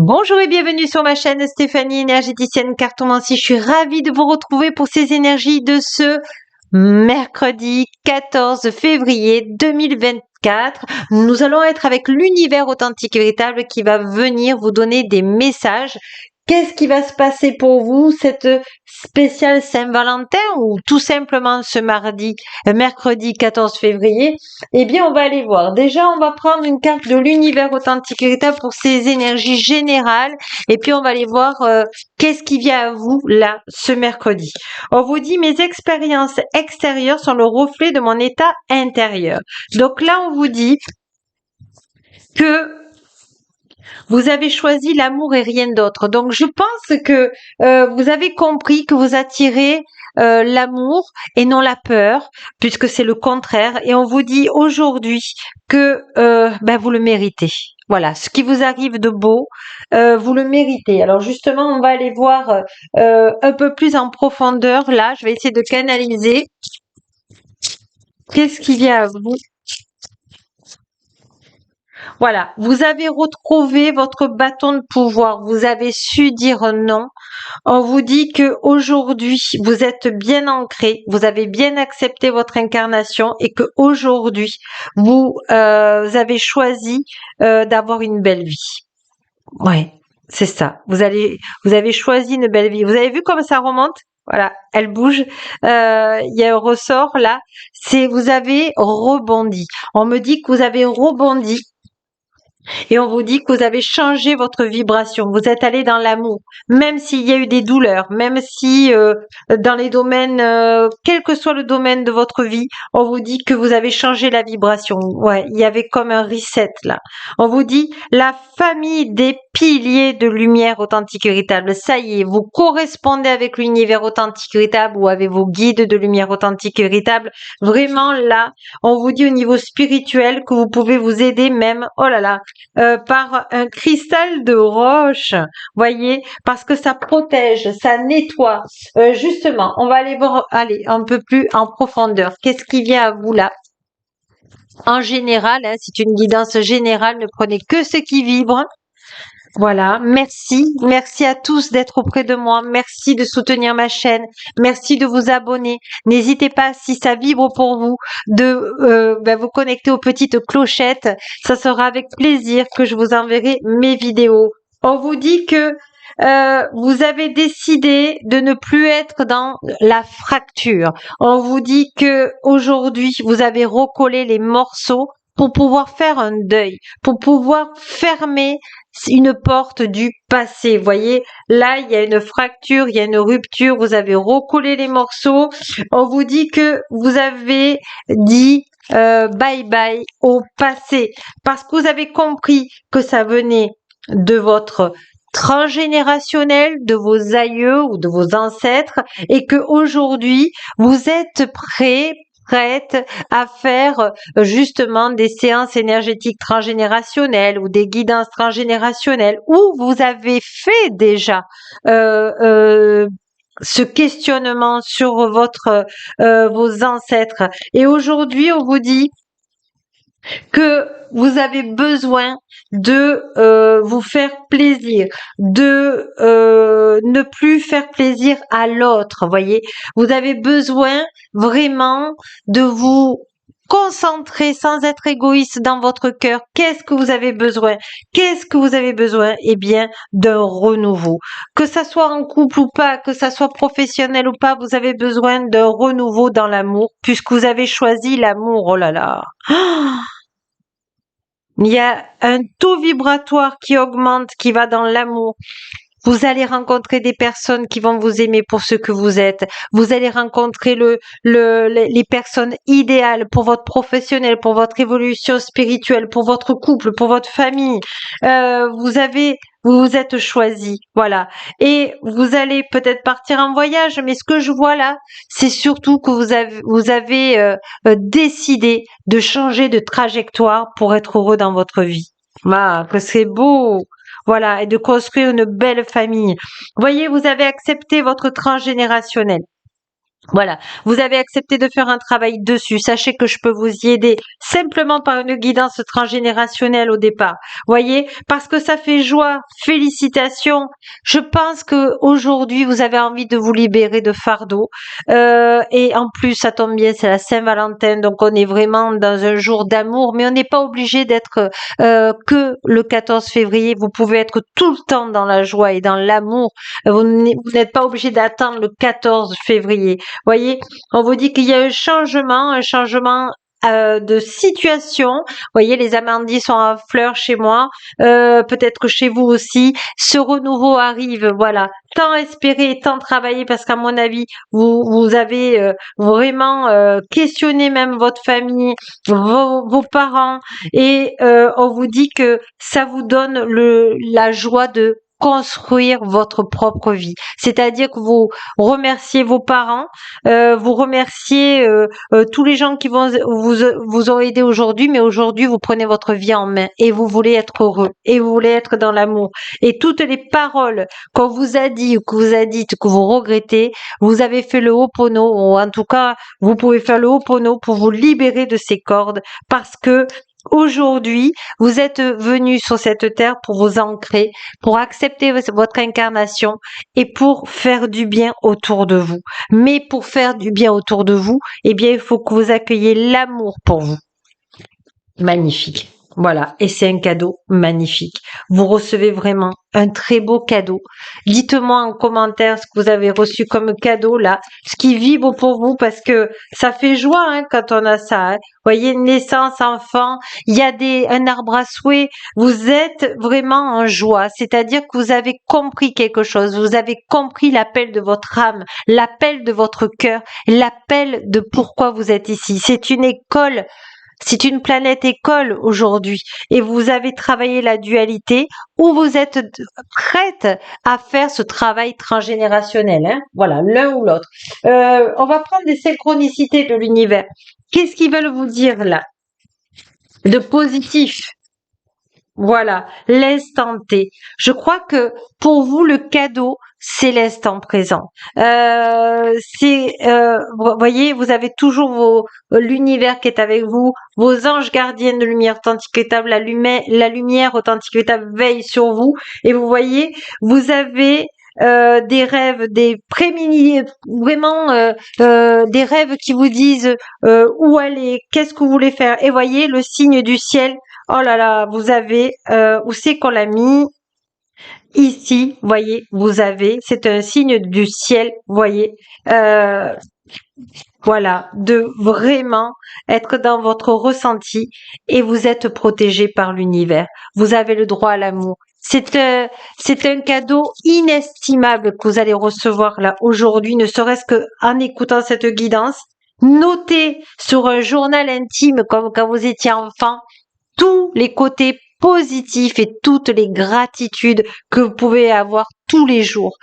Bonjour et bienvenue sur ma chaîne Stéphanie, énergéticienne cartomancie. Je suis ravie de vous retrouver pour ces énergies de ce mercredi 14 février 2024. Nous allons être avec l'univers authentique et véritable qui va venir vous donner des messages. Qu'est-ce qui va se passer pour vous cette spéciale Saint-Valentin ou tout simplement ce mercredi 14 février? Eh bien, on va aller voir. Déjà, on va prendre une carte de l'univers authentique et véritable pour ces énergies générales. Et puis, on va aller voir qu'est-ce qui vient à vous là ce mercredi. On vous dit, mes expériences extérieures sont le reflet de mon état intérieur. Donc là, on vous dit que vous avez choisi l'amour et rien d'autre. Donc, je pense que vous avez compris que vous attirez l'amour et non la peur, puisque c'est le contraire. Et on vous dit aujourd'hui que vous le méritez. Voilà, ce qui vous arrive de beau, vous le méritez. Alors justement, on va aller voir un peu plus en profondeur. Là, je vais essayer de canaliser. Qu'est-ce qui vient à vous? Voilà, vous avez retrouvé votre bâton de pouvoir, vous avez su dire non. On vous dit que aujourd'hui, vous êtes bien ancré, vous avez bien accepté votre incarnation et que aujourd'hui, vous avez choisi d'avoir une belle vie. Ouais, c'est ça. Vous avez choisi une belle vie. Vous avez vu comme ça remonte? Voilà, elle bouge. Il y a un ressort là. C'est vous avez rebondi. On me dit que vous avez rebondi. Et on vous dit que vous avez changé votre vibration, vous êtes allé dans l'amour, même s'il y a eu des douleurs, même si dans les domaines, quel que soit le domaine de votre vie, on vous dit que vous avez changé la vibration. Ouais, il y avait comme un reset là. On vous dit la famille des piliers de lumière authentique et véritable. Ça y est, vous correspondez avec l'univers authentique et véritable ou avec vos guides de lumière authentique et véritable. Vraiment là, on vous dit au niveau spirituel que vous pouvez vous aider même, oh là là, par un cristal de roche, voyez, parce que ça protège, ça nettoie. Justement, on va aller voir, aller un peu plus en profondeur. Qu'est-ce qui vient à vous là? En général, hein, c'est une guidance générale, ne prenez que ce qui vibre. Voilà, merci à tous d'être auprès de moi, merci de soutenir ma chaîne, merci de vous abonner. N'hésitez pas, si ça vibre pour vous, de vous connecter aux petites clochettes. Ça sera avec plaisir que je vous enverrai mes vidéos. On vous dit que vous avez décidé de ne plus être dans la fracture. On vous dit que aujourd'hui vous avez recollé les morceaux pour pouvoir faire un deuil, pour pouvoir fermer une porte du passé. Vous voyez, là, il y a une fracture, il y a une rupture, vous avez recollé les morceaux. On vous dit que vous avez dit bye bye au passé parce que vous avez compris que ça venait de votre transgénérationnel, de vos aïeux ou de vos ancêtres et que aujourd'hui vous êtes prête à faire justement des séances énergétiques transgénérationnelles ou des guidances transgénérationnelles où vous avez fait déjà ce questionnement sur vos ancêtres et aujourd'hui on vous dit que vous avez besoin de vous faire plaisir, de ne plus faire plaisir à l'autre, voyez. Vous avez besoin vraiment de vous concentrer sans être égoïste dans votre cœur. Qu'est-ce que vous avez besoin? Qu'est-ce que vous avez besoin? Eh bien, d'un renouveau. Que ça soit en couple ou pas, que ça soit professionnel ou pas, vous avez besoin d'un renouveau dans l'amour puisque vous avez choisi l'amour. Oh là là. Il y a un taux vibratoire qui augmente, qui va dans l'amour. Vous allez rencontrer des personnes qui vont vous aimer pour ce que vous êtes. Vous allez rencontrer les personnes idéales pour votre professionnel, pour votre évolution spirituelle, pour votre couple, pour votre famille. Vous vous êtes choisi, voilà. Et vous allez peut-être partir en voyage, mais ce que je vois là, c'est surtout que vous avez décidé de changer de trajectoire pour être heureux dans votre vie. Ah, que c'est beau! Voilà, et de construire une belle famille. Voyez, vous avez accepté votre transgénérationnel. Voilà, vous avez accepté de faire un travail dessus. Sachez que je peux vous y aider simplement par une guidance transgénérationnelle au départ. Voyez, parce que ça fait joie. Félicitations. Je pense que aujourd'hui vous avez envie de vous libérer de fardeau. Et en plus, ça tombe bien, c'est la Saint-Valentin, donc on est vraiment dans un jour d'amour. Mais on n'est pas obligé d'être que le 14 février. Vous pouvez être tout le temps dans la joie et dans l'amour. Vous n'êtes pas obligé d'attendre le 14 février. Voyez, on vous dit qu'il y a un changement de situation. Voyez, les amandiers sont en fleurs chez moi, peut-être que chez vous aussi. Ce renouveau arrive, voilà. Tant espéré et tant travaillé parce qu'à mon avis, vous avez vraiment questionné même votre famille, vos parents et on vous dit que ça vous donne la joie de construire votre propre vie. C'est-à-dire que vous remerciez vos parents, vous remerciez tous les gens qui vous ont aidé aujourd'hui, mais aujourd'hui vous prenez votre vie en main et vous voulez être heureux et vous voulez être dans l'amour. Et toutes les paroles qu'on vous a dit ou que vous a dites que vous regrettez, vous avez fait le Ho'opono, ou en tout cas vous pouvez faire le Ho'opono pour vous libérer de ces cordes parce que aujourd'hui, vous êtes venu sur cette terre pour vous ancrer, pour accepter votre incarnation et pour faire du bien autour de vous. Mais pour faire du bien autour de vous, eh bien, il faut que vous accueilliez l'amour pour vous. Magnifique. Voilà, et c'est un cadeau magnifique. Vous recevez vraiment un très beau cadeau. Dites-moi en commentaire ce que vous avez reçu comme cadeau là, ce qui vibre pour vous parce que ça fait joie hein, quand on a ça. Hein. Voyez, naissance, enfant, il y a un arbre à souhait. Vous êtes vraiment en joie, c'est-à-dire que vous avez compris quelque chose. Vous avez compris l'appel de votre âme, l'appel de votre cœur, l'appel de pourquoi vous êtes ici. C'est une école. C'est une planète école aujourd'hui et vous avez travaillé la dualité ou vous êtes prête à faire ce travail transgénérationnel. Hein voilà, l'un ou l'autre. On va prendre des synchronicités de l'univers. Qu'est-ce qu'ils veulent vous dire là? De positif. Voilà, l'instant T. Je crois que pour vous, le cadeau, c'est l'instant présent. Vous voyez, vous avez toujours l'univers qui est avec vous, vos anges gardiens de lumière authentique véritable, la lumière authentique véritable veille sur vous. Et vous voyez, vous avez des rêves, des prémini, vraiment des rêves qui vous disent où aller, qu'est-ce que vous voulez faire. Et voyez le signe du ciel. Oh là là, vous avez, où c'est qu'on l'a mis? Ici, voyez, vous avez, c'est un signe du ciel, voyez. Voilà, de vraiment être dans votre ressenti et vous êtes protégé par l'univers. Vous avez le droit à l'amour. C'est un cadeau inestimable que vous allez recevoir là aujourd'hui, ne serait-ce que en écoutant cette guidance. Notez sur un journal intime comme quand vous étiez enfant tous les côtés positifs et toutes les gratitudes que vous pouvez avoir tous les jours.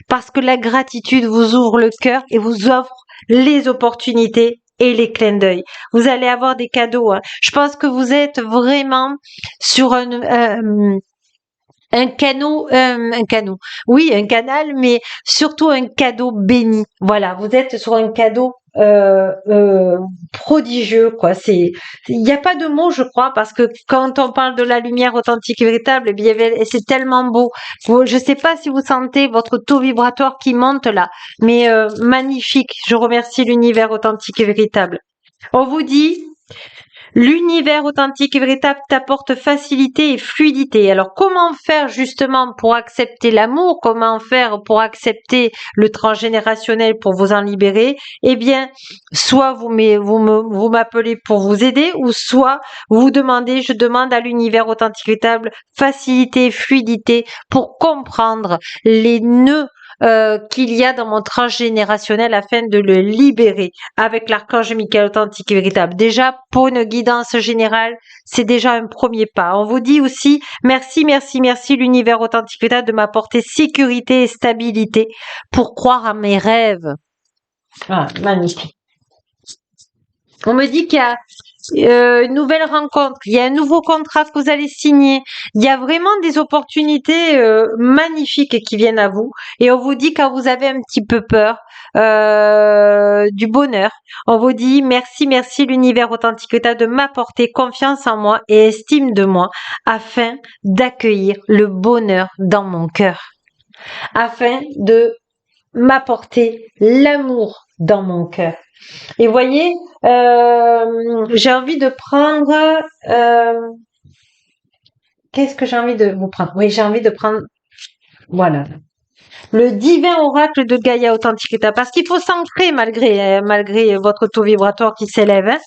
Parce que la gratitude vous ouvre le cœur et vous offre les opportunités et les clins d'œil. Vous allez avoir des cadeaux. Hein. Je pense que vous êtes vraiment sur oui, un canal, mais surtout un cadeau béni. Voilà, vous êtes sur un cadeau prodigieux, quoi. Il n'y a pas de mots, je crois, parce que quand on parle de la lumière authentique et véritable, eh bien, c'est tellement beau. Je sais pas si vous sentez votre taux vibratoire qui monte là, mais magnifique. Je remercie l'univers authentique et véritable. On vous dit. L'univers authentique et véritable t'apporte facilité et fluidité. Alors, comment faire justement pour accepter l'amour? Comment faire pour accepter le transgénérationnel pour vous en libérer? Eh bien, soit vous m'appelez pour vous aider, ou soit vous demandez, je demande à l'univers authentique et véritable facilité et fluidité pour comprendre les nœuds qu'il y a dans mon transgénérationnel afin de le libérer avec l'archange Michael authentique et véritable. Déjà, pour une guidance générale, c'est déjà un premier pas. On vous dit aussi merci, merci, merci l'univers authentique et véritable de m'apporter sécurité et stabilité pour croire à mes rêves. Ah, magnifique. On me dit qu'il y a une nouvelle rencontre, il y a un nouveau contrat que vous allez signer, il y a vraiment des opportunités magnifiques qui viennent à vous et on vous dit quand vous avez un petit peu peur du bonheur, on vous dit merci l'univers authentique de m'apporter confiance en moi et estime de moi afin d'accueillir le bonheur dans mon cœur, afin de m'apporter l'amour dans mon cœur. Et voyez, j'ai envie de prendre. Qu'est-ce que j'ai envie de vous prendre? Oui, j'ai envie de prendre. Voilà. Le divin oracle de Gaïa Authenticita. Parce qu'il faut s'ancrer malgré votre taux vibratoire qui s'élève. Hein.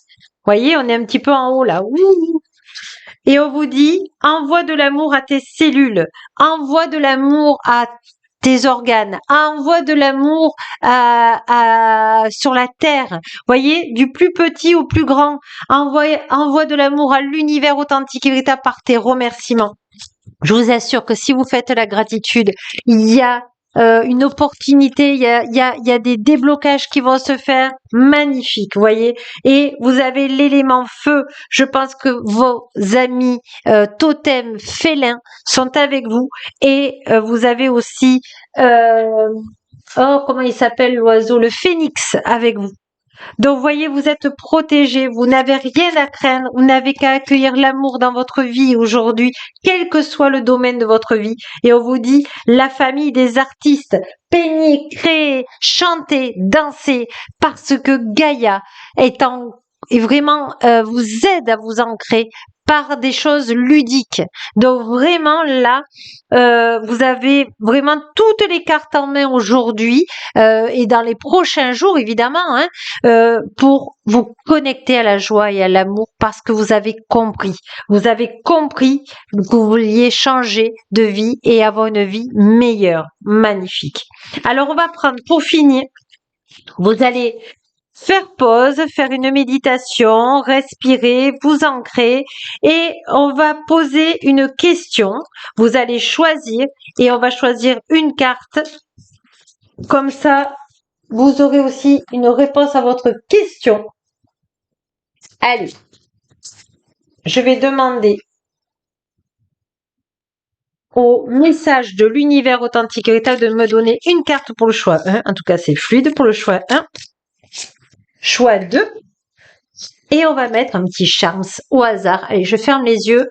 Voyez, on est un petit peu en haut là. Ouh. Et on vous dit, envoie de l'amour à tes cellules, envoie de l'amour à tes organes, envoie de l'amour sur la terre. Voyez, du plus petit au plus grand, envoie de l'amour à l'univers authentique et véritable par tes remerciements. Je vous assure que si vous faites la gratitude, il y a une opportunité, il y a des déblocages qui vont se faire magnifiques, voyez. Et vous avez l'élément feu. Je pense que vos amis totems félins sont avec vous et vous avez aussi comment il s'appelle l'oiseau, le phénix avec vous. Donc, voyez, vous êtes protégés, vous n'avez rien à craindre, vous n'avez qu'à accueillir l'amour dans votre vie aujourd'hui, quel que soit le domaine de votre vie. Et on vous dit, la famille des artistes, peignez, créez, chantez, dansez, parce que Gaïa est vraiment vous aide à vous ancrer par des choses ludiques. Donc vraiment là, vous avez vraiment toutes les cartes en main aujourd'hui et dans les prochains jours évidemment, hein, pour vous connecter à la joie et à l'amour parce que vous avez compris. Vous avez compris que vous vouliez changer de vie et avoir une vie meilleure, magnifique. Alors on va prendre pour finir, vous allez faire pause, faire une méditation, respirer, vous ancrer et on va poser une question. Vous allez choisir et on va choisir une carte. Comme ça, vous aurez aussi une réponse à votre question. Allez, je vais demander au message de l'univers authentique véritable de me donner une carte pour le choix 1. En tout cas, c'est fluide pour le choix 1. Choix 2. Et on va mettre un petit charme au hasard. Allez, je ferme les yeux.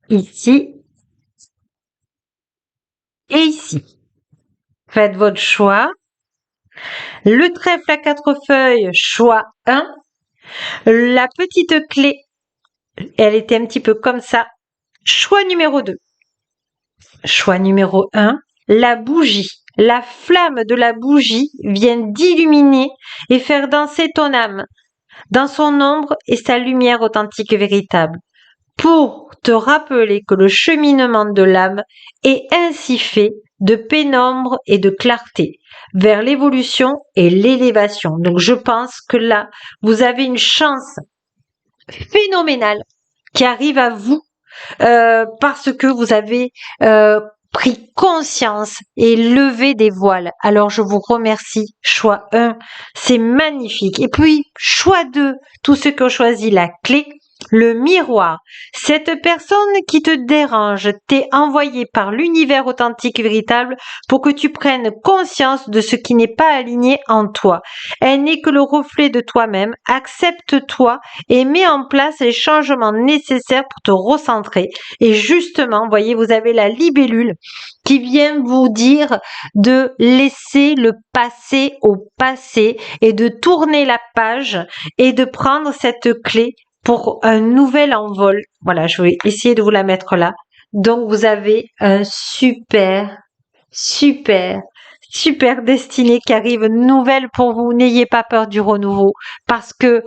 Ici. Et ici. Faites votre choix. Le trèfle à 4 feuilles, choix 1. La petite clé, elle était un petit peu comme ça. Choix numéro 2. Choix numéro 1. La bougie. La flamme de la bougie vient d'illuminer et faire danser ton âme dans son ombre et sa lumière authentique et véritable, pour te rappeler que le cheminement de l'âme est ainsi fait de pénombre et de clarté vers l'évolution et l'élévation. Donc je pense que là, vous avez une chance phénoménale qui arrive à vous parce que vous avez pris conscience et levé des voiles. Alors je vous remercie. Choix 1, c'est magnifique. Et puis choix 2, tous ceux qui ont choisi la clé, le miroir. Cette personne qui te dérange t'est envoyée par l'univers authentique et véritable pour que tu prennes conscience de ce qui n'est pas aligné en toi. Elle n'est que le reflet de toi-même. Accepte-toi et mets en place les changements nécessaires pour te recentrer. Et justement, voyez, vous avez la libellule qui vient vous dire de laisser le passé au passé et de tourner la page et de prendre cette clé pour un nouvel envol. Voilà, je vais essayer de vous la mettre là. Donc, vous avez un super destinée qui arrive nouvelle pour vous. N'ayez pas peur du renouveau parce que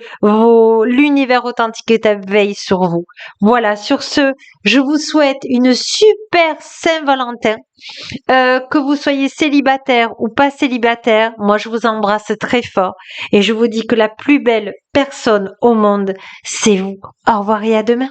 l'univers authentique veille sur vous. Voilà, sur ce, je vous souhaite une super Saint-Valentin. Que vous soyez célibataire ou pas célibataire, moi je vous embrasse très fort et je vous dis que la plus belle personne au monde, c'est vous. Au revoir et à demain.